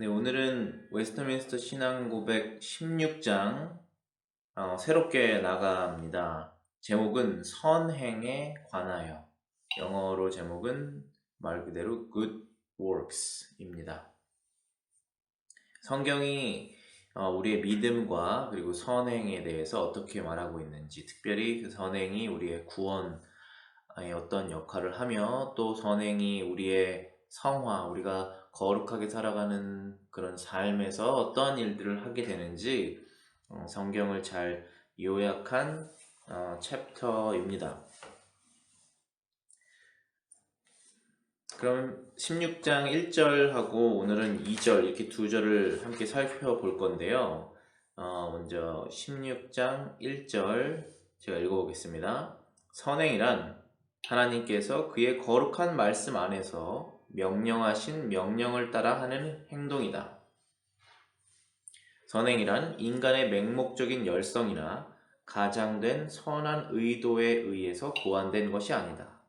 네, 오늘은 웨스트민스터 신앙고백 16장 새롭게 나갑니다. 제목은 선행에 관하여. 영어로 제목은 말 그대로 Good Works입니다. 성경이 우리의 믿음과 그리고 선행에 대해서 어떻게 말하고 있는지, 특별히 그 선행이 우리의 구원에 어떤 역할을 하며 또 선행이 우리의 성화, 우리가 거룩하게 살아가는 그런 삶에서 어떠한 일들을 하게 되는지 성경을 잘 요약한 챕터입니다. 그럼 16장 1절하고 오늘은 2절 이렇게 두 절을 함께 살펴볼 건데요. 먼저 16장 1절 제가 읽어보겠습니다. 선행이란 하나님께서 그의 거룩한 말씀 안에서 명령하신 명령을 따라 하는 행동이다. 선행이란 인간의 맹목적인 열성이나 가장된 선한 의도에 의해서 고안된 것이 아니다.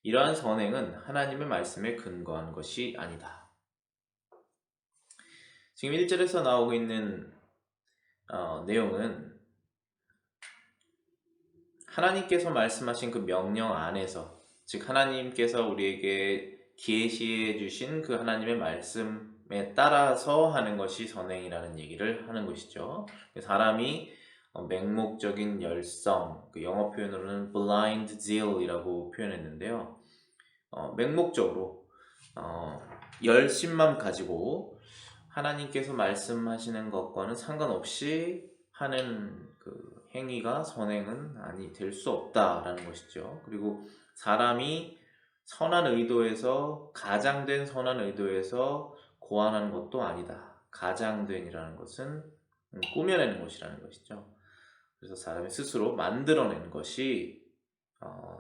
이러한 선행은 하나님의 말씀에 근거한 것이 아니다. 지금 1절에서 나오고 있는 내용은 하나님께서 말씀하신 그 명령 안에서, 즉 하나님께서 우리에게 계시해 주신 그 하나님의 말씀에 따라서 하는 것이 선행이라는 얘기를 하는 것이죠. 사람이 맹목적인 열성, 그 영어 표현으로는 blind zeal이라고 표현했는데요. 맹목적으로 열심만 가지고 하나님께서 말씀하시는 것과는 상관없이 하는 그 행위가 선행은 아니 될 수 없다라는 것이죠. 그리고 사람이 선한 의도에서 가장된 선한 의도에서 고안하는 것도 아니다. 가장된이라는 것은 꾸며내는 것이라는 것이죠. 그래서 사람이 스스로 만들어낸 것이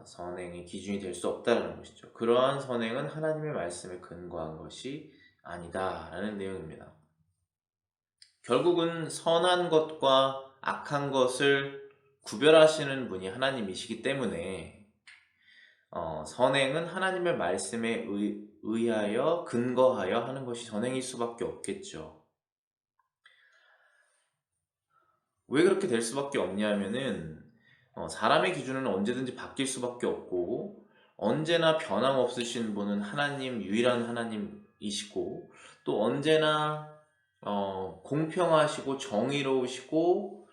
선행의 기준이 될 수 없다는 것이죠. 그러한 선행은 하나님의 말씀에 근거한 것이 아니다라는 내용입니다. 결국은 선한 것과 악한 것을 구별하시는 분이 하나님이시기 때문에 선행은 하나님의 말씀에 의하여 근거하여 하는 것이 선행일 수밖에 없겠죠. 왜 그렇게 될 수밖에 없냐면은 사람의 기준은 언제든지 바뀔 수밖에 없고 언제나 변함없으신 분은 하나님, 유일한 하나님이시고 또 언제나 공평하시고 정의로우시고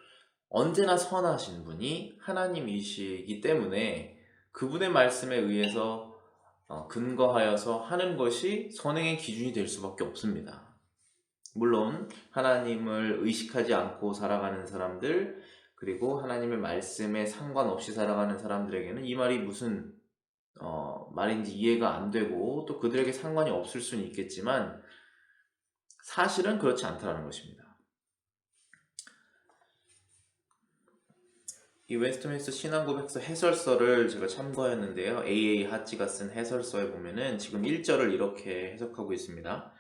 언제나 선하신 분이 하나님이시기 때문에 그분의 말씀에 의해서 근거하여서 하는 것이 선행의 기준이 될 수밖에 없습니다. 물론 하나님을 의식하지 않고 살아가는 사람들, 그리고 하나님의 말씀에 상관없이 살아가는 사람들에게는 이 말이 무슨 말인지 이해가 안 되고 또 그들에게 상관이 없을 수는 있겠지만 사실은 그렇지 않다는 것입니다. 이 웨스트민스터 신앙고백서 해설서를 제가 참고했는데요. A.A. 하치가 쓴 해설서에 보면은 지금 1절을 이렇게 해석하고 있습니다.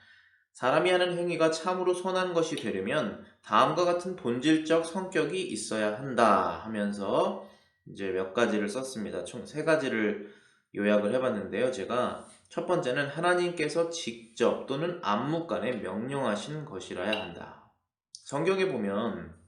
사람이 하는 행위가 참으로 선한 것이 되려면 다음과 같은 본질적 성격이 있어야 한다 하면서 이제 몇 가지를 썼습니다. 총 3가지를 요약을 해봤는데요. 제가 첫 번째는 하나님께서 직접 또는 암묵간에 명령하신 것이라야 한다. 성경에 보면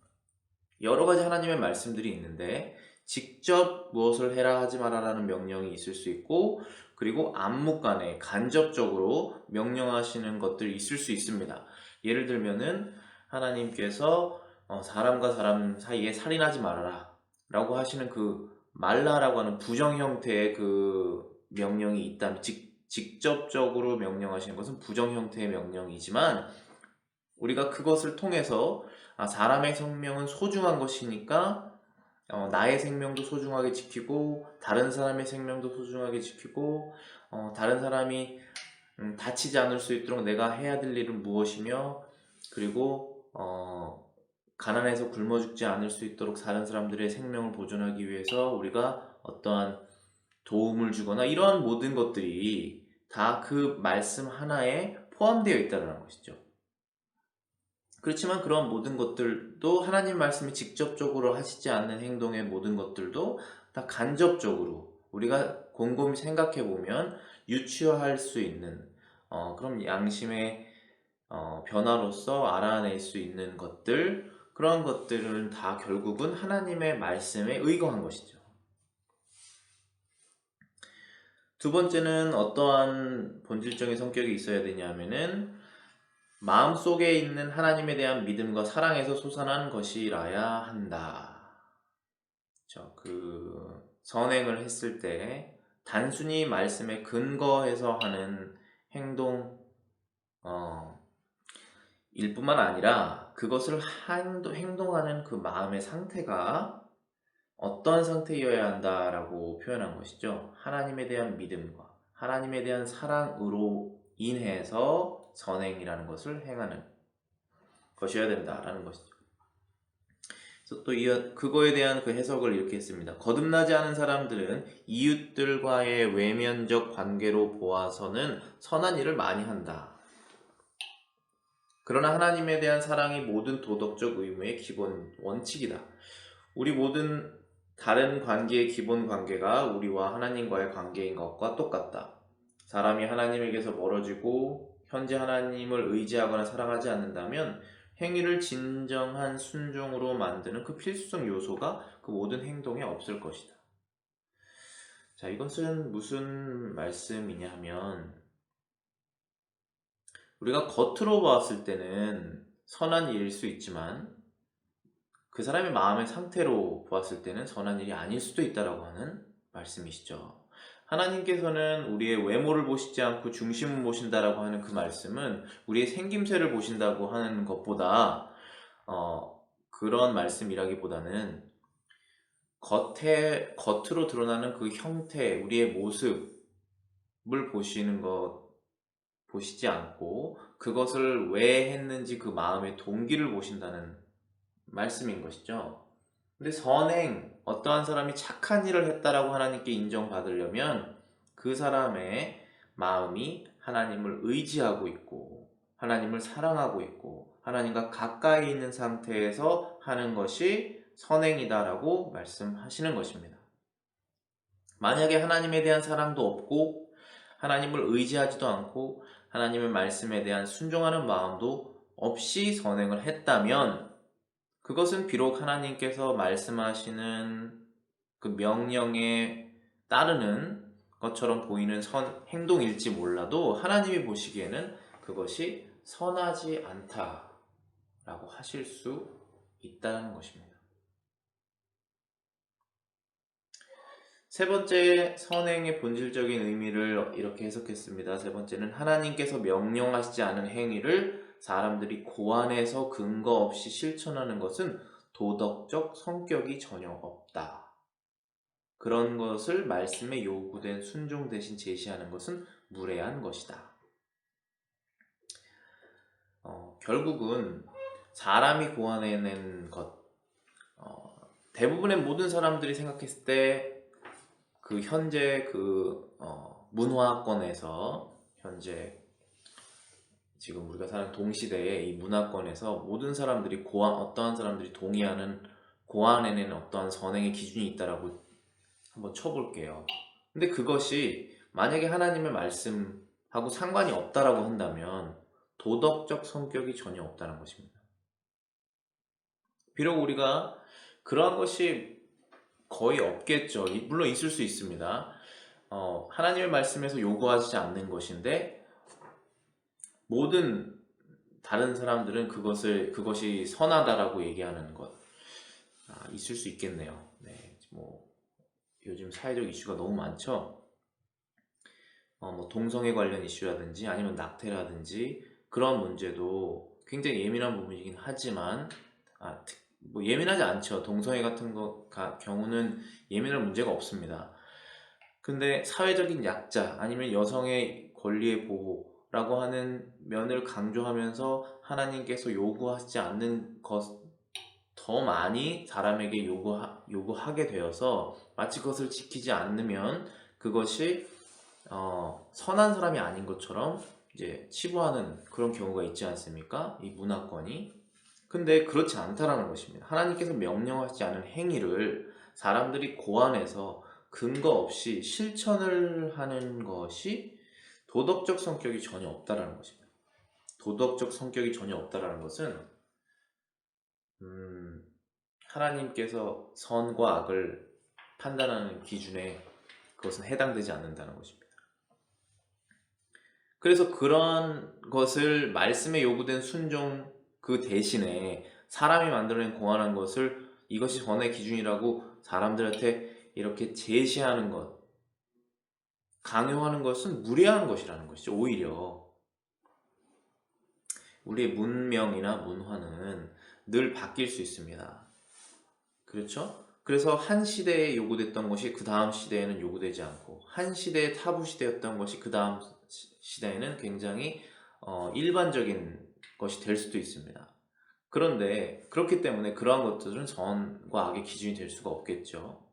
여러 가지 하나님의 말씀들이 있는데 직접 무엇을 해라 하지 마라라는 명령이 있을 수 있고 그리고 암묵간에 간접적으로 명령하시는 것들이 있을 수 있습니다. 예를 들면은 하나님께서 사람과 사람 사이에 살인하지 말아라 라고 하시는 그 말라라고 하는 부정 형태의 그 명령이 있다면 직접적으로 명령하시는 것은 부정 형태의 명령이지만 우리가 그것을 통해서 사람의 생명은 소중한 것이니까 나의 생명도 소중하게 지키고 다른 사람의 생명도 소중하게 지키고 다른 사람이 다치지 않을 수 있도록 내가 해야 될 일은 무엇이며 그리고 가난해서 굶어 죽지 않을 수 있도록 다른 사람들의 생명을 보존하기 위해서 우리가 어떠한 도움을 주거나 이러한 모든 것들이 다 그 말씀 하나에 포함되어 있다는 것이죠. 그렇지만 그런 모든 것들도 하나님 말씀이 직접적으로 하시지 않는 행동의 모든 것들도 다 간접적으로 우리가 곰곰이 생각해 보면 유추할 수 있는 그런 양심의 변화로서 알아낼 수 있는 것들, 그런 것들은 다 결국은 하나님의 말씀에 의거한 것이죠. 두 번째는 어떠한 본질적인 성격이 있어야 되냐면은 마음속에 있는 하나님에 대한 믿음과 사랑에서 솟아난 것이라야 한다. 선행을 했을 때 단순히 말씀에 근거해서 하는 행동, 일 뿐만 아니라 그것을 행동하는 그 마음의 상태가 어떠한 상태여야 한다라고 표현한 것이죠. 하나님에 대한 믿음과 하나님에 대한 사랑으로 인해서 선행이라는 것을 행하는 것이어야 된다라는 것이죠. 그래서 또 그거에 대한 그 해석을 이렇게 했습니다. 거듭나지 않은 사람들은 이웃들과의 외면적 관계로 보아서는 선한 일을 많이 한다. 그러나 하나님에 대한 사랑이 모든 도덕적 의무의 기본 원칙이다. 우리 모든 다른 관계의 기본 관계가 우리와 하나님과의 관계인 것과 똑같다. 사람이 하나님에게서 멀어지고 현재 하나님을 의지하거나 사랑하지 않는다면 행위를 진정한 순종으로 만드는 그 필수적 요소가 그 모든 행동에 없을 것이다. 자, 이것은 무슨 말씀이냐 하면 우리가 겉으로 봤을 때는 선한 일일 수 있지만 그 사람의 마음의 상태로 보았을 때는 선한 일이 아닐 수도 있다라고 하는 말씀이시죠. 하나님께서는 우리의 외모를 보시지 않고 중심을 보신다라고 하는 그 말씀은 우리의 생김새를 보신다고 하는 것보다 그런 말씀이라기보다는 겉으로 드러나는 그 형태, 우리의 모습을 보시지 않고 그것을 왜 했는지 그 마음의 동기를 보신다는 말씀인 것이죠. 근데 어떠한 사람이 착한 일을 했다라고 하나님께 인정받으려면 그 사람의 마음이 하나님을 의지하고 있고 하나님을 사랑하고 있고 하나님과 가까이 있는 상태에서 하는 것이 선행이다라고 말씀하시는 것입니다. 만약에 하나님에 대한 사랑도 없고 하나님을 의지하지도 않고 하나님의 말씀에 대한 순종하는 마음도 없이 선행을 했다면 그것은 비록 하나님께서 말씀하시는 그 명령에 따르는 것처럼 보이는 행동일지 몰라도 하나님이 보시기에는 그것이 선하지 않다라고 하실 수 있다는 것입니다. 세 번째, 선행의 본질적인 의미를 이렇게 해석했습니다. 세 번째는 하나님께서 명령하시지 않은 행위를 사람들이 고안해서 근거 없이 실천하는 것은 도덕적 성격이 전혀 없다. 그런 것을 말씀에 요구된 순종 대신 제시하는 것은 무례한 것이다. 결국은 사람이 고안해낸 것, 대부분의 모든 사람들이 생각했을 때 그 현재 문화권에서 현재 지금 우리가 사는 동시대의 이 문화권에서 모든 사람들이 어떠한 사람들이 동의하는 고안해낸 어떠한 선행의 기준이 있다라고 한번 쳐볼게요. 근데 그것이 만약에 하나님의 말씀하고 상관이 없다라고 한다면 도덕적 성격이 전혀 없다는 것입니다. 비록 우리가 그러한 것이 거의 없겠죠. 물론 있을 수 있습니다. 하나님의 말씀에서 요구하지 않는 것인데 모든 다른 사람들은 그것이 선하다라고 얘기하는 것 있을 수 있겠네요. 네, 요즘 사회적 이슈가 너무 많죠. 동성애 관련 이슈라든지 아니면 낙태라든지 그런 문제도 굉장히 예민한 부분이긴 하지만 예민하지 않죠. 동성애 같은 경우는 예민할 문제가 없습니다. 근데 사회적인 약자 아니면 여성의 권리의 보호라고 하는 면을 강조하면서 하나님께서 요구하지 않는 것 더 많이 사람에게 요구하게 되어서 마치 그것을 지키지 않으면 그것이 선한 사람이 아닌 것처럼 이제 치부하는 그런 경우가 있지 않습니까? 이 문화권이. 근데 그렇지 않다라는 것입니다. 하나님께서 명령하지 않은 행위를 사람들이 고안해서 근거 없이 실천을 하는 것이 도덕적 성격이 전혀 없다라는 것입니다. 도덕적 성격이 전혀 없다라는 것은 하나님께서 선과 악을 판단하는 기준에 그것은 해당되지 않는다는 것입니다. 그래서 그런 것을 말씀에 요구된 순종 그 대신에 사람이 만들어낸 공안한 것을 이것이 선의 기준이라고 사람들한테 이렇게 제시하는 것, 강요하는 것은 무례한 것이라는 것이죠. 오히려 우리의 문명이나 문화는 늘 바뀔 수 있습니다. 그렇죠? 그래서 한 시대에 요구됐던 것이 그 다음 시대에는 요구되지 않고, 한 시대의 타부 시대였던 것이 그 다음 시대에는 굉장히 일반적인 것이 될 수도 있습니다. 그런데 그렇기 때문에 그러한 것들은 선과 악의 기준이 될 수가 없겠죠.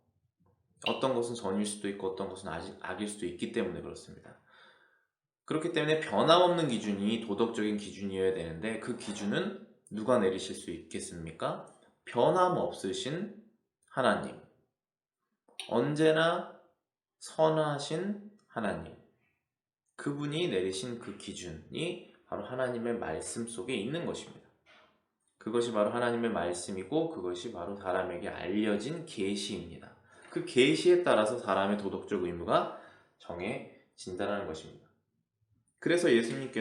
어떤 것은 선일 수도 있고 어떤 것은 악일 수도 있기 때문에 그렇습니다. 그렇기 때문에 변함없는 기준이 도덕적인 기준이어야 되는데, 그 기준은 누가 내리실 수 있겠습니까? 변함없으신 하나님, 언제나 선하신 하나님, 그분이 내리신 그 기준이 바로 하나님의 말씀 속에 있는 것입니다. 그것이 바로 하나님의 말씀이고 그것이 바로 사람에게 알려진 계시입니다. 그 계시에 따라서 사람의 도덕적 의무가 정해진다는 것입니다. 그래서 예수님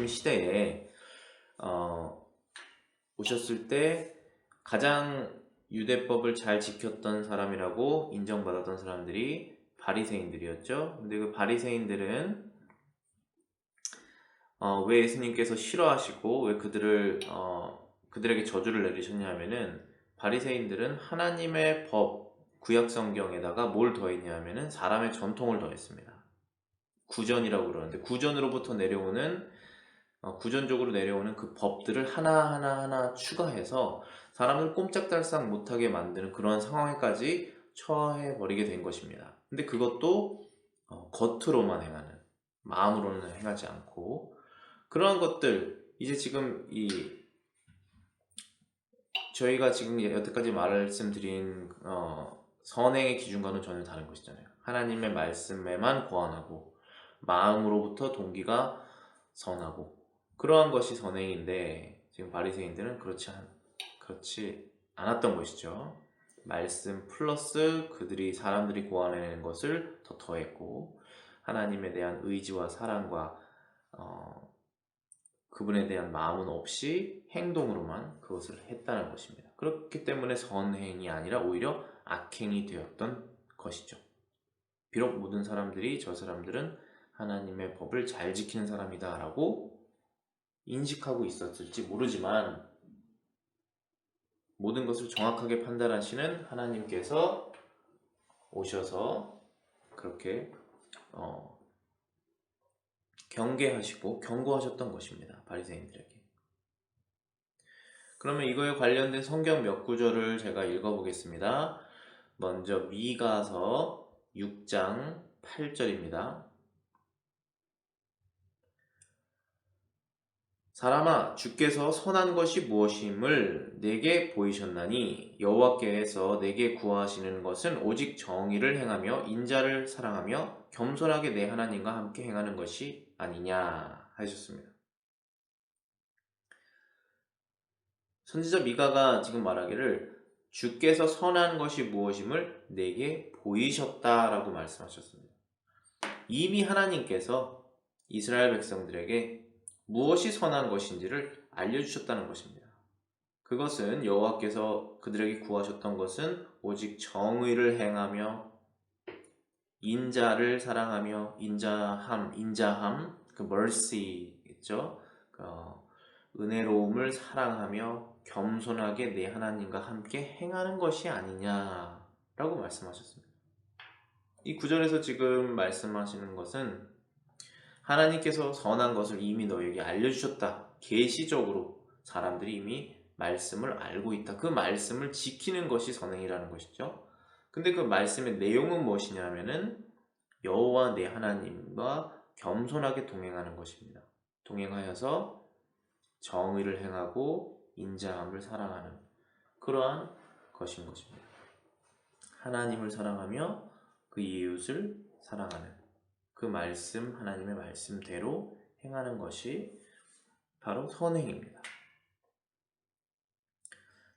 시대에 오셨을 때 가장 유대법을 잘 지켰던 사람이라고 인정받았던 사람들이 바리새인들이었죠. 근데 그 바리새인들은 왜 예수님께서 싫어하시고 왜 그들에게 저주를 내리셨냐 하면은, 바리새인들은 하나님의 법, 구약 성경에다가 뭘 더했냐 하면은 사람의 전통을 더했습니다. 구전이라고 그러는데, 구전적으로 내려오는 그 법들을 하나하나 추가해서 사람을 꼼짝달싹 못하게 만드는 그런 상황에까지 처해버리게 된 것입니다. 근데 그것도 겉으로만 행하는, 마음으로는 행하지 않고, 그러한 것들, 이제 지금 저희가 지금 여태까지 말씀드린 선행의 기준과는 전혀 다른 것이잖아요. 하나님의 말씀에만 고안하고 마음으로부터 동기가 선하고, 그러한 것이 선행인데, 지금 바리새인들은 그렇지 않았던 것이죠. 말씀 플러스 사람들이 고안해낸 것을 더 더했고, 하나님에 대한 의지와 사랑과 그분에 대한 마음은 없이 행동으로만 그것을 했다는 것입니다. 그렇기 때문에 선행이 아니라 오히려 악행이 되었던 것이죠. 비록 모든 사람들이 저 사람들은 하나님의 법을 잘 지키는 사람이다 라고 인식하고 있었을지 모르지만, 모든 것을 정확하게 판단하시는 하나님께서 오셔서 그렇게 경계하시고 경고하셨던 것입니다. 바리새인들에게. 그러면 이거에 관련된 성경 몇 구절을 제가 읽어보겠습니다. 먼저 미가서 6장 8절입니다. 사람아, 주께서 선한 것이 무엇임을 내게 보이셨나니 여호와께서 내게 구하시는 것은 오직 정의를 행하며 인자를 사랑하며 겸손하게 내 하나님과 함께 행하는 것이 아니냐 하셨습니다. 선지자 미가가 지금 말하기를 주께서 선한 것이 무엇임을 내게 보이셨다라고 말씀하셨습니다. 이미 하나님께서 이스라엘 백성들에게 무엇이 선한 것인지를 알려주셨다는 것입니다. 그것은 여호와께서 그들에게 구하셨던 것은 오직 정의를 행하며 인자를 사랑하며, 인자함, 그 mercy 있죠. 은혜로움을 사랑하며 겸손하게 내 하나님과 함께 행하는 것이 아니냐라고 말씀하셨습니다. 이 구절에서 지금 말씀하시는 것은 하나님께서 선한 것을 이미 너에게 알려주셨다. 계시적으로 사람들이 이미 말씀을 알고 있다. 그 말씀을 지키는 것이 선행이라는 것이죠. 근데 그 말씀의 내용은 무엇이냐면은 여호와 내 하나님과 겸손하게 동행하는 것입니다. 동행하여서 정의를 행하고 인자함을 사랑하는 그러한 것인 것입니다. 하나님을 사랑하며 그 이웃을 사랑하는 그 말씀, 하나님의 말씀대로 행하는 것이 바로 선행입니다.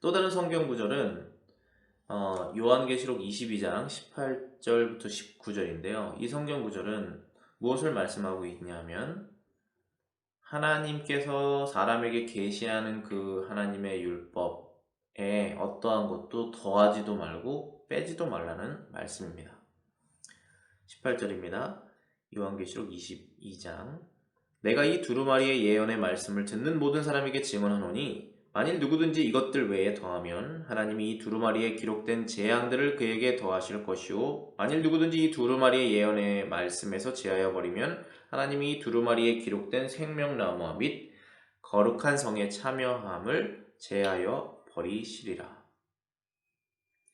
또 다른 성경 구절은 요한계시록 22장 18절부터 19절인데요. 이 성경 구절은 무엇을 말씀하고 있냐면 하나님께서 사람에게 계시하는 그 하나님의 율법에 어떠한 것도 더하지도 말고 빼지도 말라는 말씀입니다. 18절입니다. 요한계시록 22장 내가 이 두루마리의 예언의 말씀을 듣는 모든 사람에게 증언하노니 만일 누구든지 이것들 외에 더하면 하나님이 이 두루마리에 기록된 재앙들을 그에게 더하실 것이요 만일 누구든지 이 두루마리의 예언의 말씀에서 제하여 버리면 하나님이 이 두루마리에 기록된 생명나무와 및 거룩한 성에 참여함을 제하여 버리시리라.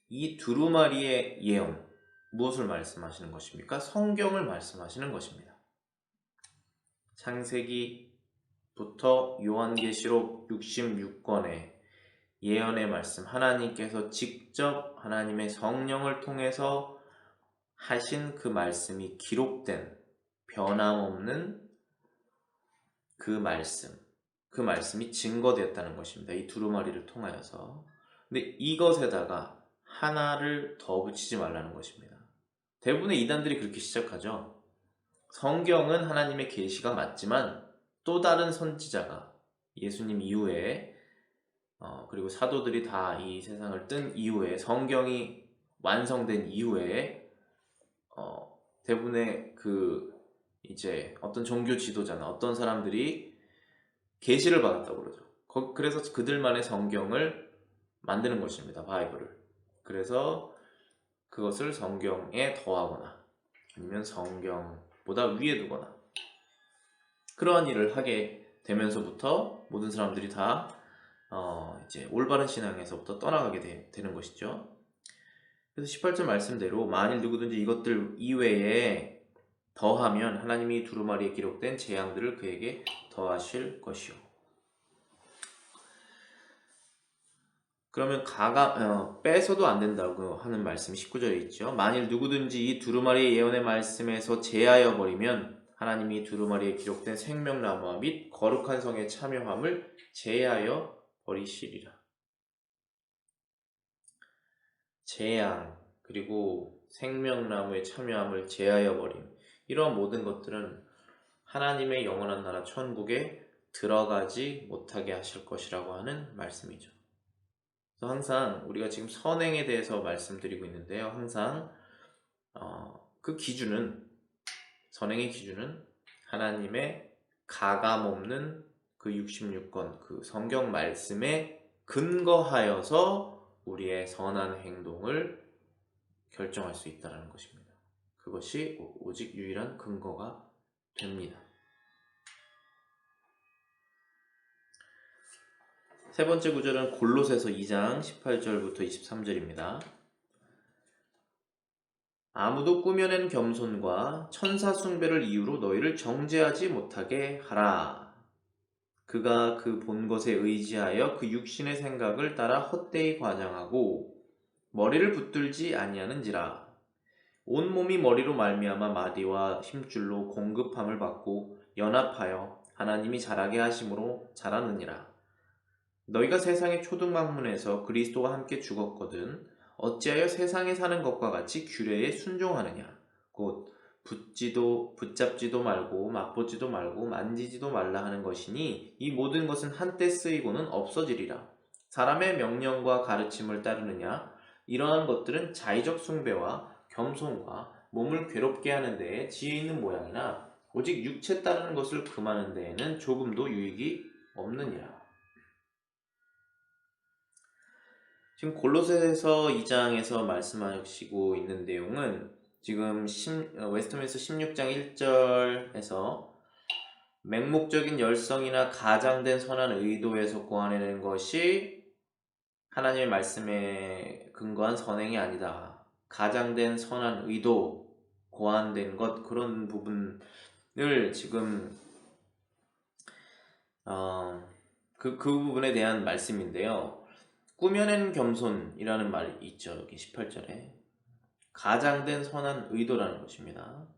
이 두루마리의 예언 무엇을 말씀하시는 것입니까? 성경을 말씀하시는 것입니다. 창세기부터 요한계시록 66권의 예언의 말씀, 하나님께서 직접 하나님의 성령을 통해서 하신 그 말씀이 기록된 변함없는 그 말씀이 증거되었다는 것입니다. 이 두루마리를 통하여서. 근데 이것에다가 하나를 더 붙이지 말라는 것입니다. 대부분의 이단들이 그렇게 시작하죠. 성경은 하나님의 계시가 맞지만 또 다른 선지자가 예수님 이후에 그리고 사도들이 다 이 세상을 뜬 이후에 성경이 완성된 이후에 대부분의 이제 어떤 종교 지도자나 어떤 사람들이 계시를 받았다고 그러죠. 그래서 그들만의 성경을 만드는 것입니다. 바이블을. 그래서 그것을 성경에 더하거나 아니면 성경보다 위에 두거나 그러한 일을 하게 되면서부터 모든 사람들이 다 이제 올바른 신앙에서부터 떠나가게 되는 것이죠. 그래서 18절 말씀대로 만일 누구든지 이것들 이외에 더하면 하나님이 두루마리에 기록된 재앙들을 그에게 더하실 것이요. 그러면 빼서도 안 된다고 하는 말씀이 19절에 있죠. 만일 누구든지 이 두루마리의 예언의 말씀에서 제하여 버리면 하나님이 두루마리에 기록된 생명나무와 및 거룩한 성에 참여함을 제하여 버리시리라. 재앙 그리고 생명나무에 참여함을 제하여 버림 이러한 모든 것들은 하나님의 영원한 나라 천국에 들어가지 못하게 하실 것이라고 하는 말씀이죠. 그래서 항상 우리가 지금 선행에 대해서 말씀드리고 있는데요. 항상 그 기준은 선행의 기준은 하나님의 가감없는 그 66권 그 성경 말씀에 근거하여서 우리의 선한 행동을 결정할 수 있다는 것입니다. 그것이 오직 유일한 근거가 됩니다. 세 번째 구절은 골로새서 2장 18절부터 23절입니다. 아무도 꾸며낸 겸손과 천사 숭배를 이유로 너희를 정죄하지 못하게 하라. 그가 그 본 것에 의지하여 그 육신의 생각을 따라 헛되이 과장하고 머리를 붙들지 아니하는지라. 온몸이 머리로 말미암아 마디와 힘줄로 공급함을 받고 연합하여 하나님이 자라게 하심으로 자라느니라. 너희가 세상의 초등학문에서 그리스도와 함께 죽었거든 어찌하여 세상에 사는 것과 같이 규례에 순종하느냐. 곧 붙잡지도 말고 맛보지도 말고 만지지도 말라 하는 것이니 이 모든 것은 한때 쓰이고는 없어지리라. 사람의 명령과 가르침을 따르느냐. 이러한 것들은 자의적 숭배와 겸손과 몸을 괴롭게 하는 데에 지혜 있는 모양이나 오직 육체 따르는 것을 금하는 데에는 조금도 유익이 없느니라. 지금 골로새서 2장에서 말씀하시고 있는 내용은 지금 웨스트민스터 16장 1절에서 맹목적인 열성이나 가장된 선한 의도에서 구하내는 것이 하나님의 말씀에 근거한 선행이 아니다. 가장된 선한 의도, 고안된 것 그런 부분을 지금 그 부분에 대한 말씀인데요. 꾸며낸 겸손이라는 말이 있죠. 여기 18절에 가장된 선한 의도라는 것입니다.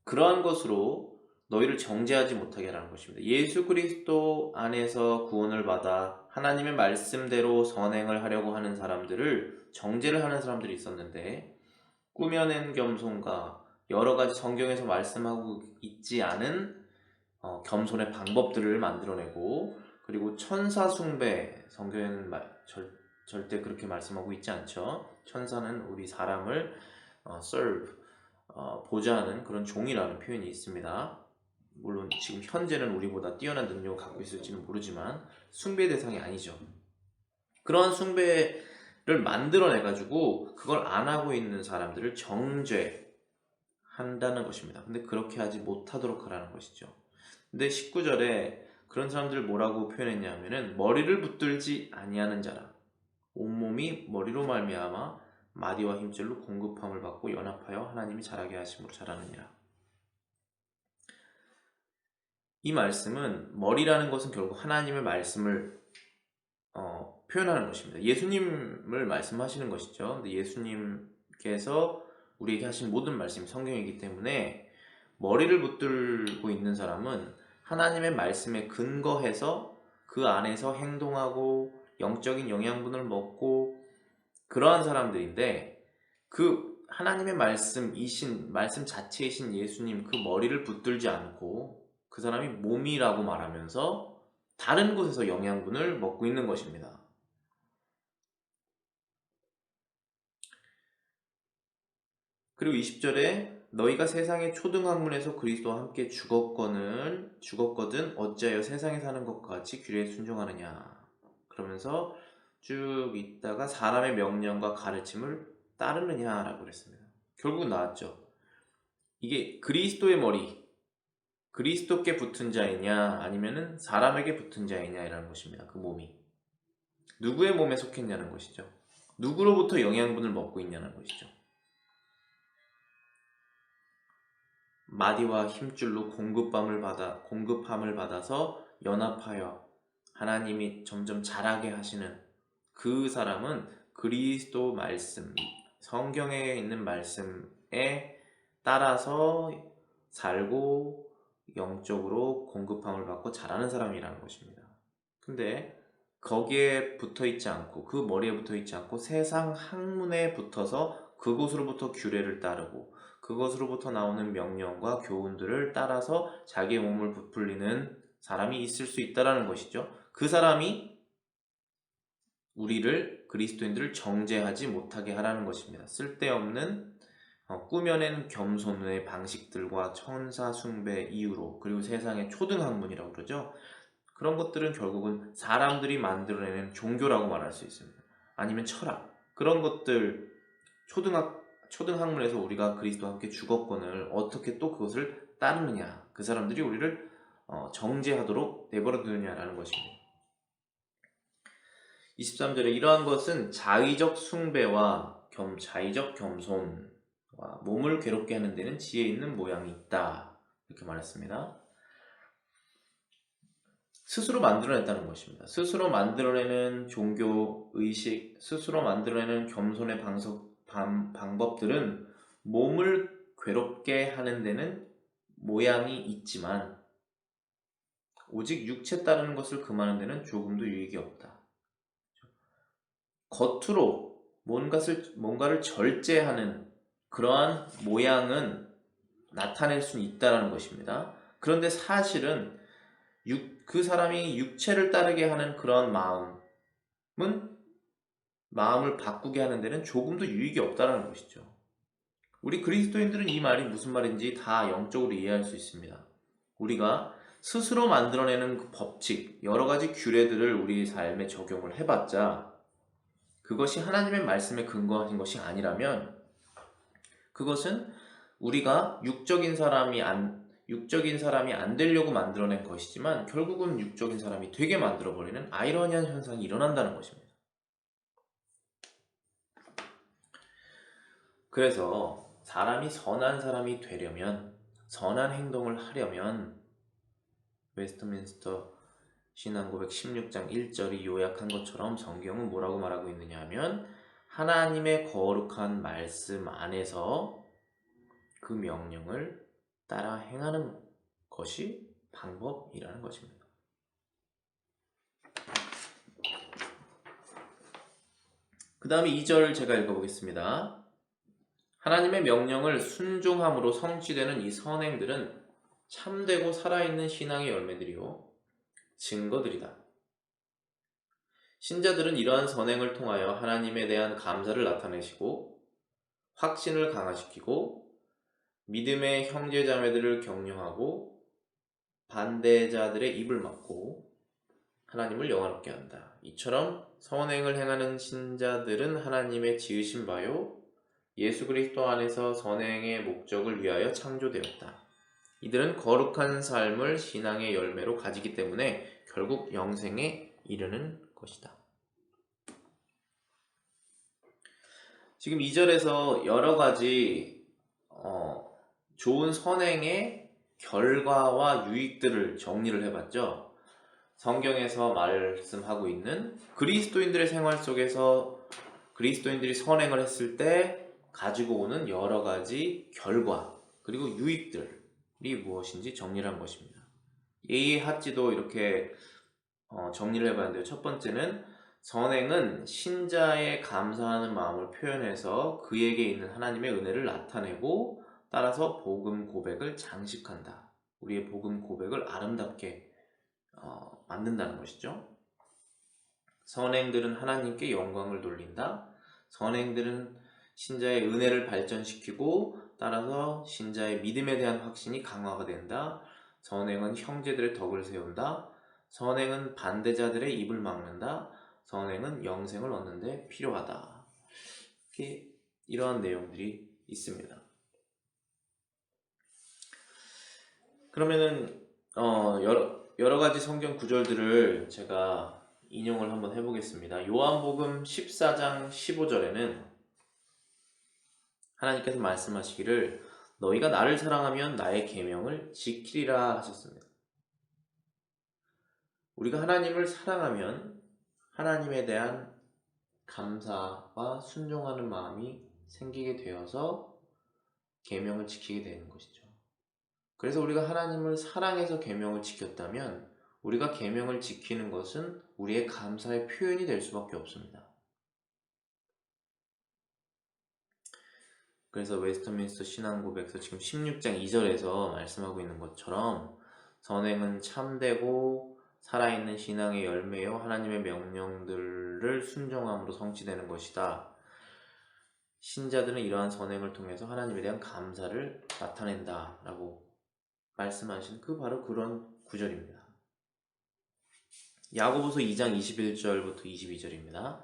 그러한 것으로 너희를 정죄하지 못하게 하라는 것입니다. 예수 그리스도 안에서 구원을 받아 하나님의 말씀대로 선행을 하려고 하는 사람들을 정죄를 하는 사람들이 있었는데, 꾸며낸 겸손과 여러 가지 성경에서 말씀하고 있지 않은 겸손의 방법들을 만들어내고, 그리고 천사 숭배, 성경에는 절대 그렇게 말씀하고 있지 않죠. 천사는 우리 사람을 serve, 보좌하는 그런 종이라는 표현이 있습니다. 물론 지금 현재는 우리보다 뛰어난 능력을 갖고 있을지는 모르지만 숭배 대상이 아니죠. 그런 숭배를 만들어내가지고 그걸 안 하고 있는 사람들을 정죄한다는 것입니다. 근데 그렇게 하지 못하도록 하라는 것이죠. 근데 19절에 그런 사람들을 뭐라고 표현했냐 하면은 머리를 붙들지 아니하는 자라, 온몸이 머리로 말미암아 마디와 힘줄로 공급함을 받고 연합하여 하나님이 자라게 하심으로 자라느니라. 이 말씀은 머리라는 것은 결국 하나님의 말씀을 표현하는 것입니다. 예수님을 말씀하시는 것이죠. 근데 예수님께서 우리에게 하신 모든 말씀이 성경이기 때문에 머리를 붙들고 있는 사람은 하나님의 말씀에 근거해서 그 안에서 행동하고 영적인 영양분을 먹고 그러한 사람들인데, 그 하나님의 말씀 자체이신 예수님 그 머리를 붙들지 않고 그 사람이 몸이라고 말하면서 다른 곳에서 영양분을 먹고 있는 것입니다. 그리고 20절에 너희가 세상의 초등학문에서 그리스도와 함께 죽었거든 어찌하여 세상에 사는 것과 같이 규례에 순종하느냐. 그러면서 쭉 있다가 사람의 명령과 가르침을 따르느냐라고 그랬습니다. 결국은 나왔죠. 이게 그리스도의 머리, 그리스도께 붙은 자이냐 아니면은 사람에게 붙은 자이냐라는 것입니다. 그 몸이 누구의 몸에 속했냐는 것이죠. 누구로부터 영양분을 먹고 있냐는 것이죠. 마디와 힘줄로 공급함을 받아서 연합하여 하나님이 점점 자라게 하시는 그 사람은 그리스도 말씀, 성경에 있는 말씀에 따라서 살고 영적으로 공급함을 받고 자라는 사람이라는 것입니다. 근데 거기에 붙어 있지 않고, 그 머리에 붙어 있지 않고 세상 학문에 붙어서 그곳으로부터 규례를 따르고 그것으로부터 나오는 명령과 교훈들을 따라서 자기의 몸을 부풀리는 사람이 있을 수 있다는 것이죠. 그 사람이 우리를, 그리스도인들을 정죄하지 못하게 하라는 것입니다. 쓸데없는 꾸며낸 겸손의 방식들과 천사 숭배 이유로, 그리고 세상의 초등학문이라고 그러죠. 그런 것들은 결국은 사람들이 만들어내는 종교라고 말할 수 있습니다. 아니면 철학, 그런 것들, 초등학문에서 우리가 그리스도와 함께 죽었건을 어떻게 또 그것을 따르느냐, 그 사람들이 우리를 정죄하도록 내버려 두느냐라는 것입니다. 23절에 이러한 것은 자의적 숭배와 자의적 겸손과 몸을 괴롭게 하는 데는 지혜 있는 모양이 있다, 이렇게 말했습니다. 스스로 만들어냈다는 것입니다. 스스로 만들어내는 종교 의식, 스스로 만들어내는 겸손의 방법들은 몸을 괴롭게 하는 데는 모양이 있지만 오직 육체 따르는 것을 금하는 데는 조금도 유익이 없다. 겉으로 뭔가를 절제하는 그러한 모양은 나타낼 수 있다는 것입니다. 그런데 사실은 그 사람이 육체를 따르게 하는 그런 마음을 바꾸게 하는 데는 조금도 유익이 없다는 것이죠. 우리 그리스도인들은 이 말이 무슨 말인지 다 영적으로 이해할 수 있습니다. 우리가 스스로 만들어내는 그 법칙, 여러 가지 규례들을 우리 삶에 적용을 해봤자 그것이 하나님의 말씀에 근거하신 것이 아니라면 그것은 우리가 육적인 사람이 안 되려고 만들어낸 것이지만 결국은 육적인 사람이 되게 만들어버리는 아이러니한 현상이 일어난다는 것입니다. 그래서 사람이 선한 사람이 되려면, 선한 행동을 하려면 웨스트민스터 신앙고백 16장 1절이 요약한 것처럼 성경은 뭐라고 말하고 있느냐 하면 하나님의 거룩한 말씀 안에서 그 명령을 따라 행하는 것이 방법이라는 것입니다. 그 다음에 2절 제가 읽어보겠습니다. 하나님의 명령을 순종함으로 성취되는 이 선행들은 참되고 살아있는 신앙의 열매들이요 증거들이다. 신자들은 이러한 선행을 통하여 하나님에 대한 감사를 나타내시고 확신을 강화시키고 믿음의 형제자매들을 격려하고 반대자들의 입을 막고 하나님을 영화롭게 한다. 이처럼 선행을 행하는 신자들은 하나님의 지으신 바요 예수 그리스도 안에서 선행의 목적을 위하여 창조되었다. 이들은 거룩한 삶을 신앙의 열매로 가지기 때문에 결국 영생에 이르는 것이다. 지금 2절에서 여러 가지 좋은 선행의 결과와 유익들을 정리를 해봤죠. 성경에서 말씀하고 있는 그리스도인들의 생활 속에서 그리스도인들이 선행을 했을 때 가지고 오는 여러 가지 결과 그리고 유익들이 무엇인지 정리를 한 것입니다. 예의 하찌도 이렇게 정리를 해봤는데요. 첫 번째는 선행은 신자의 감사하는 마음을 표현해서 그에게 있는 하나님의 은혜를 나타내고 따라서 복음 고백을 장식한다. 우리의 복음 고백을 아름답게 만든다는 것이죠. 선행들은 하나님께 영광을 돌린다. 선행들은 신자의 은혜를 발전시키고 따라서 신자의 믿음에 대한 확신이 강화가 된다. 선행은 형제들의 덕을 세운다. 선행은 반대자들의 입을 막는다. 선행은 영생을 얻는 데 필요하다. 이러한 내용들이 있습니다. 그러면은 여러 가지 성경 구절들을 제가 인용을 한번 해보겠습니다. 요한복음 14장 15절에는 하나님께서 말씀하시기를 너희가 나를 사랑하면 나의 계명을 지키리라 하셨습니다. 우리가 하나님을 사랑하면 하나님에 대한 감사와 순종하는 마음이 생기게 되어서 계명을 지키게 되는 것이죠. 그래서 우리가 하나님을 사랑해서 계명을 지켰다면 우리가 계명을 지키는 것은 우리의 감사의 표현이 될 수밖에 없습니다. 그래서 웨스트민스터 신앙고백서 지금 16장 2절에서 말씀하고 있는 것처럼 선행은 참되고 살아있는 신앙의 열매요 하나님의 명령들을 순종함으로 성취되는 것이다. 신자들은 이러한 선행을 통해서 하나님에 대한 감사를 나타낸다 라고 말씀하신 바로 그런 구절입니다. 야고보서 2장 21절부터 22절입니다.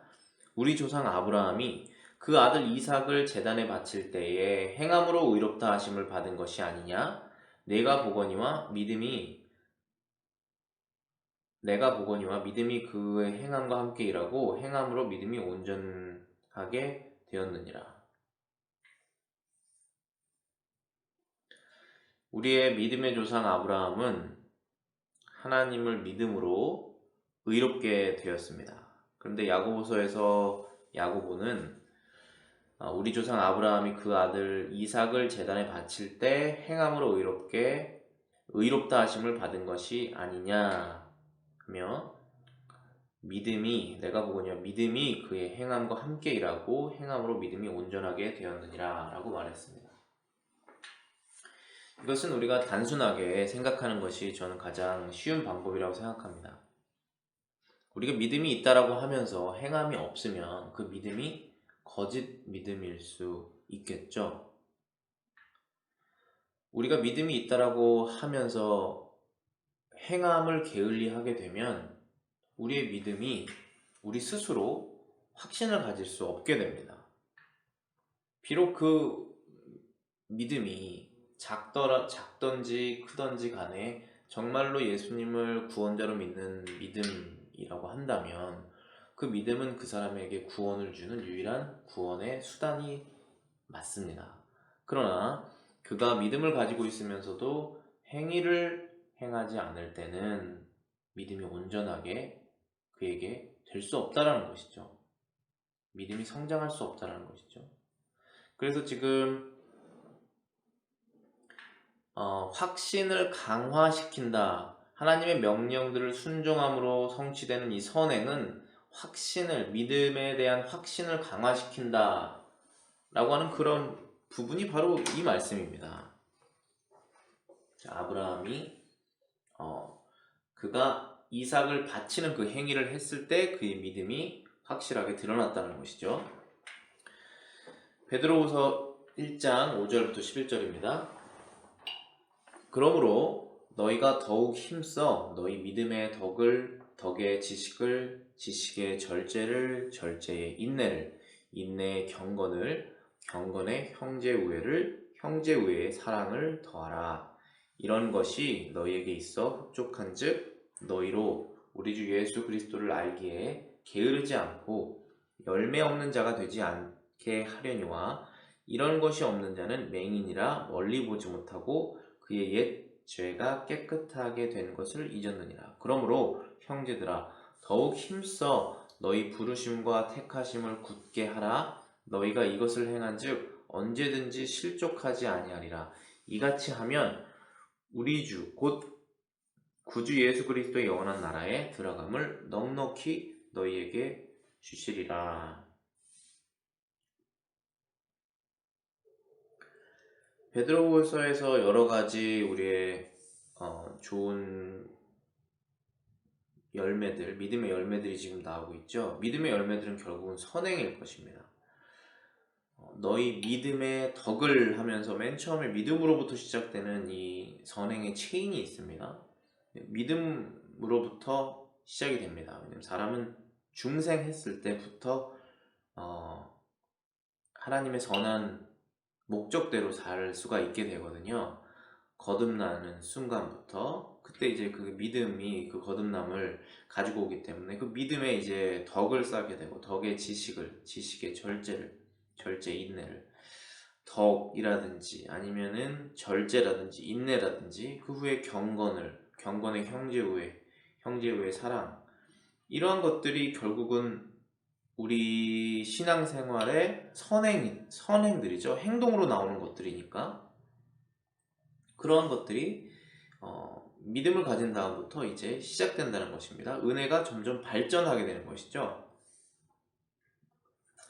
우리 조상 아브라함이 그 아들 이삭을 제단에 바칠 때에 행함으로 의롭다 하심을 받은 것이 아니냐? 내가 보거니와 믿음이 그의 행함과 함께 일하고 행함으로 믿음이 온전하게 되었느니라. 우리의 믿음의 조상 아브라함은 하나님을 믿음으로 의롭게 되었습니다. 그런데 야고보서에서 야고보는 우리 조상 아브라함이 그 아들 이삭을 제단에 바칠 때 행함으로 의롭다 하심을 받은 것이 아니냐 하며 내가 보거니와 믿음이 그의 행함과 함께 일하고 행함으로 믿음이 온전하게 되었느니라 라고 말했습니다. 이것은 우리가 단순하게 생각하는 것이 저는 가장 쉬운 방법이라고 생각합니다. 우리가 믿음이 있다라고 하면서 행함이 없으면 그 믿음이 거짓 믿음일 수 있겠죠. 우리가 믿음이 있다라고 하면서 행함을 게을리하게 되면 우리의 믿음이 우리 스스로 확신을 가질 수 없게 됩니다. 비록 그 믿음이 작던지 크던지 간에 정말로 예수님을 구원자로 믿는 믿음이라고 한다면 그 믿음은 그 사람에게 구원을 주는 유일한 구원의 수단이 맞습니다. 그러나 그가 믿음을 가지고 있으면서도 행위를 행하지 않을 때는 믿음이 온전하게 그에게 될 수 없다라는 것이죠. 믿음이 성장할 수 없다라는 것이죠. 그래서 지금 확신을 강화시킨다. 하나님의 명령들을 순종함으로 성취되는 이 선행은 믿음에 대한 확신을 강화시킨다. 라고 하는 그런 부분이 바로 이 말씀입니다. 아브라함이 그가 이삭을 바치는 그 행위를 했을 때 그의 믿음이 확실하게 드러났다는 것이죠. 베드로후서 1장 5절부터 11절입니다. 그러므로 너희가 더욱 힘써 너희 믿음의 덕을, 덕의 지식을, 지식의 절제를, 절제의 인내를, 인내의 경건을, 경건의 형제우애를, 형제우애의 사랑을 더하라. 이런 것이 너희에게 있어 흡족한즉 너희로 우리 주 예수 그리스도를 알기에 게으르지 않고 열매 없는 자가 되지 않게 하려니와 이런 것이 없는 자는 맹인이라 멀리 보지 못하고 그의 옛 죄가 깨끗하게 된 것을 잊었느니라. 그러므로 형제들아 더욱 힘써 너희 부르심과 택하심을 굳게 하라. 너희가 이것을 행한즉 언제든지 실족하지 아니하리라. 이같이 하면 우리 주 곧 구주 예수 그리스도의 영원한 나라에 들어감을 넉넉히 너희에게 주시리라. 베드로후서에서 여러 가지 우리의 좋은 열매들, 믿음의 열매들이 지금 나오고 있죠. 믿음의 열매들은 결국은 선행일 것입니다. 너희 믿음의 덕을 하면서 맨 처음에 믿음으로부터 시작되는 이 선행의 체인이 있습니다. 믿음으로부터 시작이 됩니다. 왜냐하면 사람은 중생했을 때부터 하나님의 선한 목적대로 살 수가 있게 되거든요. 거듭나는 순간부터 그때 이제 그 믿음이 그 거듭남을 가지고 오기 때문에 그 믿음에 이제 덕을 쌓게 되고 덕의 지식의 절제 인내를 덕이라든지 아니면은 절제라든지 인내라든지 그 후에 경건의 형제우애 사랑 이러한 것들이 결국은 우리 신앙생활의 선행들이죠. 행동으로 나오는 것들이니까 그런 것들이 믿음을 가진 다음부터 이제 시작된다는 것입니다. 은혜가 점점 발전하게 되는 것이죠.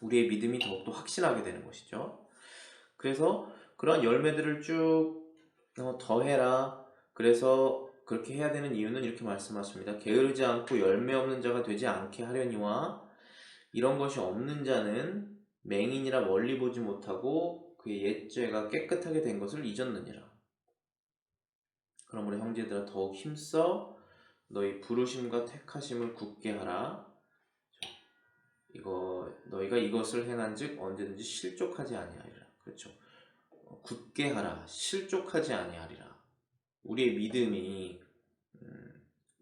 우리의 믿음이 더욱더 확신하게 되는 것이죠. 그래서 그런 열매들을 쭉 더해라. 그래서 그렇게 해야 되는 이유는 이렇게 말씀하십니다. 게으르지 않고 열매 없는 자가 되지 않게 하려니와 이런 것이 없는 자는 맹인이라 멀리 보지 못하고 그의 옛 죄가 깨끗하게 된 것을 잊었느니라. 그러므로 형제들아 더욱 힘써 너희 부르심과 택하심을 굳게 하라. 너희가 이것을 행한즉 언제든지 실족하지 아니하리라. 그렇죠. 굳게 하라. 실족하지 아니하리라. 우리의 믿음이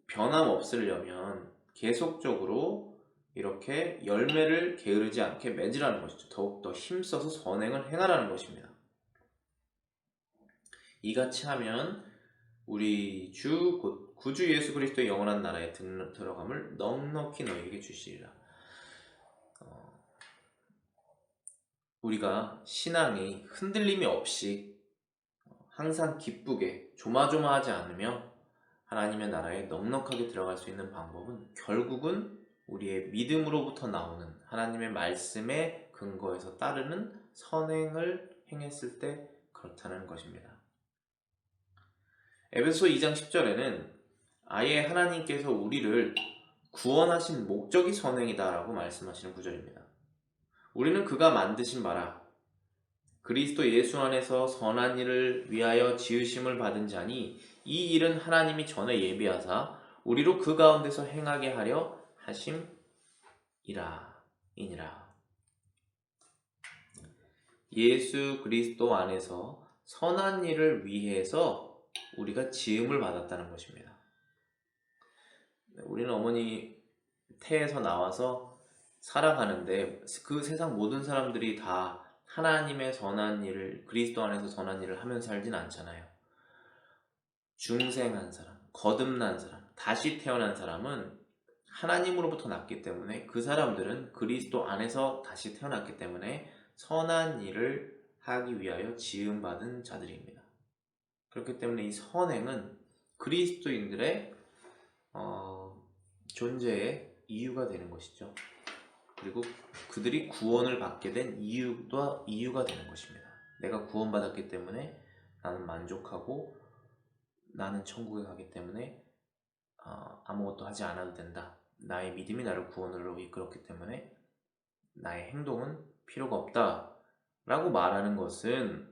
변함없으려면 계속적으로 이렇게 열매를 게으르지 않게 맺으라는 것이죠. 더욱더 힘써서 선행을 행하라는 것입니다. 이같이 하면 우리 주 곧 구주 예수 그리스도의 영원한 나라에 들어감을 넉넉히 너희에게 주시리라. 우리가 신앙이 흔들림이 없이 항상 기쁘게 조마조마하지 않으며 하나님의 나라에 넉넉하게 들어갈 수 있는 방법은 결국은 우리의 믿음으로부터 나오는 하나님의 말씀에 근거해서 따르는 선행을 행했을 때 그렇다는 것입니다. 에베소 2장 10절에는 아예 하나님께서 우리를 구원하신 목적이 선행이다 라고 말씀하시는 구절입니다. 우리는 그가 만드신 바라 그리스도 예수 안에서 선한 일을 위하여 지으심을 받은 자니 이 일은 하나님이 전에 예비하사 우리로 그 가운데서 행하게 하려 하심이니라. 예수 그리스도 안에서 선한 일을 위해서 우리가 지음을 받았다는 것입니다. 우리는 어머니 태에서 나와서 살아가는데 그 세상 모든 사람들이 다 하나님의 선한 일을 그리스도 안에서 선한 일을 하면서 살진 않잖아요. 중생한 사람, 거듭난 사람, 다시 태어난 사람은 하나님으로부터 났기 때문에 그 사람들은 그리스도 안에서 다시 태어났기 때문에 선한 일을 하기 위하여 지음받은 자들입니다. 그렇기 때문에 이 선행은 그리스도인들의 존재의 이유가 되는 것이죠. 그리고 그들이 구원을 받게 된 이유가 되는 것입니다. 내가 구원받았기 때문에 나는 만족하고 나는 천국에 가기 때문에 아무것도 하지 않아도 된다. 나의 믿음이 나를 구원으로 이끌었기 때문에 나의 행동은 필요가 없다 라고 말하는 것은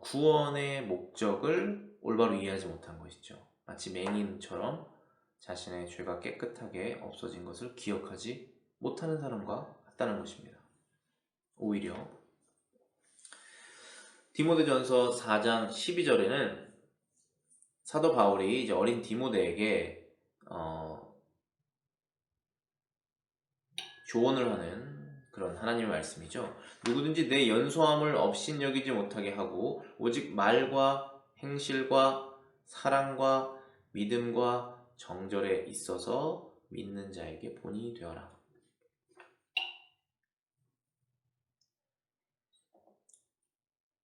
구원의 목적을 올바로 이해하지 못한 것이죠. 마치 맹인처럼 자신의 죄가 깨끗하게 없어진 것을 기억하지 못하는 사람과 같다는 것입니다. 오히려 디모데전서 4장 12절에는 사도 바울이 이제 어린 디모데에게 조언을 하는 그런 하나님의 말씀이죠. 누구든지 내 연소함을 업신여기지 못하게 하고 오직 말과 행실과 사랑과 믿음과 정절에 있어서 믿는 자에게 본이 되어라.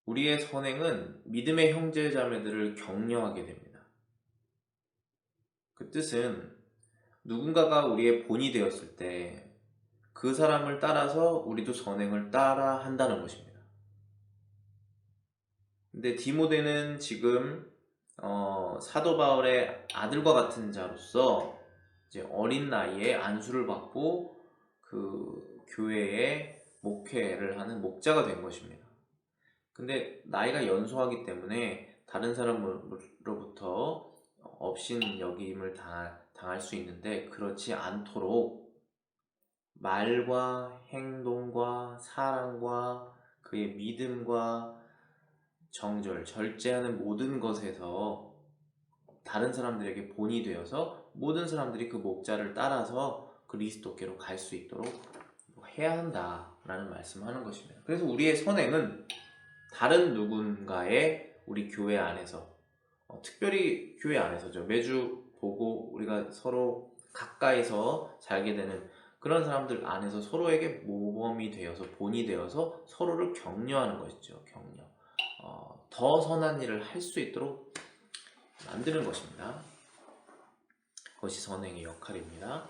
우리의 선행은 믿음의 형제 자매들을 격려하게 됩니다. 그 뜻은 누군가가 우리의 본이 되었을 때 그 사람을 따라서 우리도 선행을 따라 한다는 것입니다. 근데 디모데는 지금 사도 바울의 아들과 같은 자로서 이제 어린 나이에 안수를 받고 그 교회에 목회를 하는 목자가 된 것입니다. 근데 나이가 연소하기 때문에 다른 사람으로부터 업신여김을 당할 수 있는데 그렇지 않도록 말과 행동과 사랑과 그의 믿음과 정절, 절제하는 모든 것에서 다른 사람들에게 본이 되어서 모든 사람들이 그 목자를 따라서 그리스도께로 갈 수 있도록 해야 한다라는 말씀을 하는 것입니다. 그래서 우리의 선행은 다른 누군가의 우리 교회 안에서 특별히 교회 안에서죠. 매주 보고 우리가 서로 가까이서 살게 되는 그런 사람들 안에서 서로에게 모범이 되어서 본이 되어서 서로를 격려하는 것이죠. 격려. 더 선한 일을 할 수 있도록 만드는 것입니다. 그것이 선행의 역할입니다.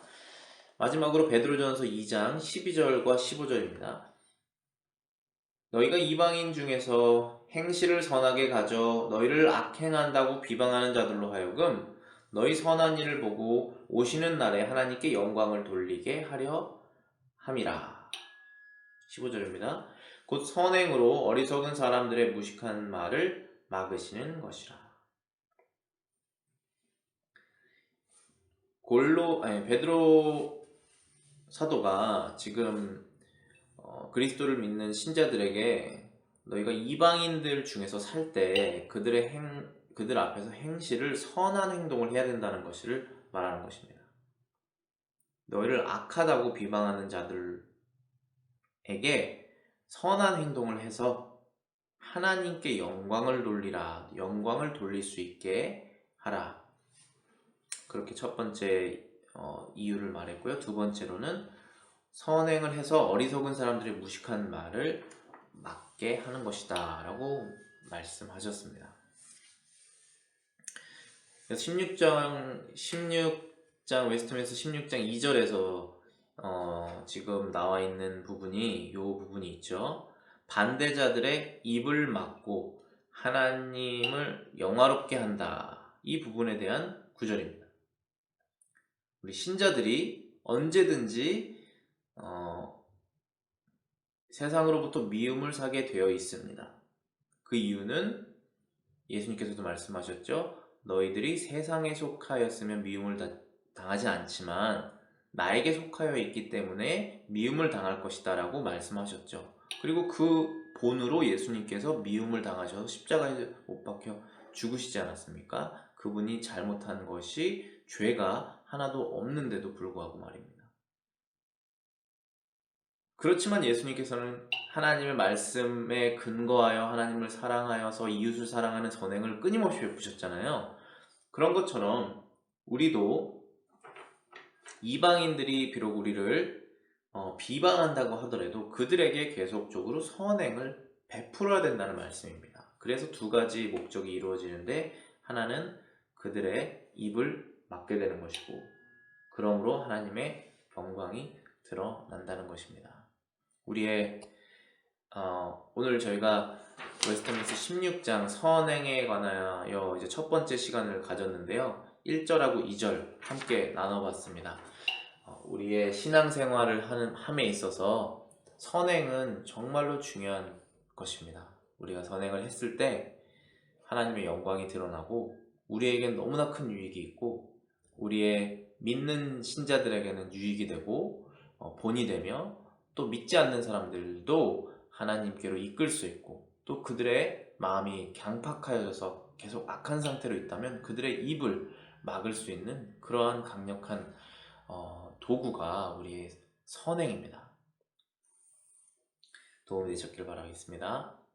마지막으로 베드로전서 2장 12절과 15절입니다. 너희가 이방인 중에서 행실을 선하게 가져 너희를 악행한다고 비방하는 자들로 하여금 너희 선한 일을 보고 오시는 날에 하나님께 영광을 돌리게 하려 함이라. 15절입니다. 곧 선행으로 어리석은 사람들의 무식한 말을 막으시는 것이라. 베드로 사도가 지금 그리스도를 믿는 신자들에게 너희가 이방인들 중에서 살 때 그들 앞에서 행실을 선한 행동을 해야 된다는 것을 말하는 것입니다. 너희를 악하다고 비방하는 자들에게 선한 행동을 해서 하나님께 영광을 돌릴 수 있게 하라. 그렇게 첫 번째 이유를 말했고요. 두 번째로는 선행을 해서 어리석은 사람들의 무식한 말을 막게 하는 것이다 라고 말씀하셨습니다. 16장 웨스트민스터 16장 2절에서 지금 나와 있는 부분이 이 부분이 있죠. 반대자들의 입을 막고 하나님을 영화롭게 한다. 이 부분에 대한 구절입니다. 우리 신자들이 언제든지 세상으로부터 미움을 사게 되어 있습니다. 그 이유는 예수님께서도 말씀하셨죠. 너희들이 세상에 속하였으면 미움을 당하지 않지만 나에게 속하여 있기 때문에 미움을 당할 것이다 라고 말씀하셨죠. 그리고 그 본으로 예수님께서 미움을 당하셔서 십자가에 못 박혀 죽으시지 않았습니까? 그분이 잘못한 것이 죄가 하나도 없는데도 불구하고 말입니다. 그렇지만 예수님께서는 하나님의 말씀에 근거하여 하나님을 사랑하여서 이웃을 사랑하는 선행을 끊임없이 베푸셨잖아요. 그런 것처럼 우리도 이방인들이 비록 우리를 비방한다고 하더라도 그들에게 계속적으로 선행을 베풀어야 된다는 말씀입니다. 그래서 두 가지 목적이 이루어지는데 하나는 그들의 입을 막게 되는 것이고 그러므로 하나님의 영광이 드러난다는 것입니다. 오늘 저희가 웨스트민스 16장 선행에 관하여 이제 첫 번째 시간을 가졌는데요. 1절하고 2절 함께 나눠봤습니다. 우리의 신앙생활을 함에 있어서 선행은 정말로 중요한 것입니다. 우리가 선행을 했을 때 하나님의 영광이 드러나고 우리에겐 너무나 큰 유익이 있고 우리의 믿는 신자들에게는 유익이 되고 본이 되며 또 믿지 않는 사람들도 하나님께로 이끌 수 있고 또 그들의 마음이 강팍하여져서 계속 악한 상태로 있다면 그들의 입을 막을 수 있는 그러한 강력한 도구가 우리의 선행입니다. 도움이 되셨길 바라겠습니다.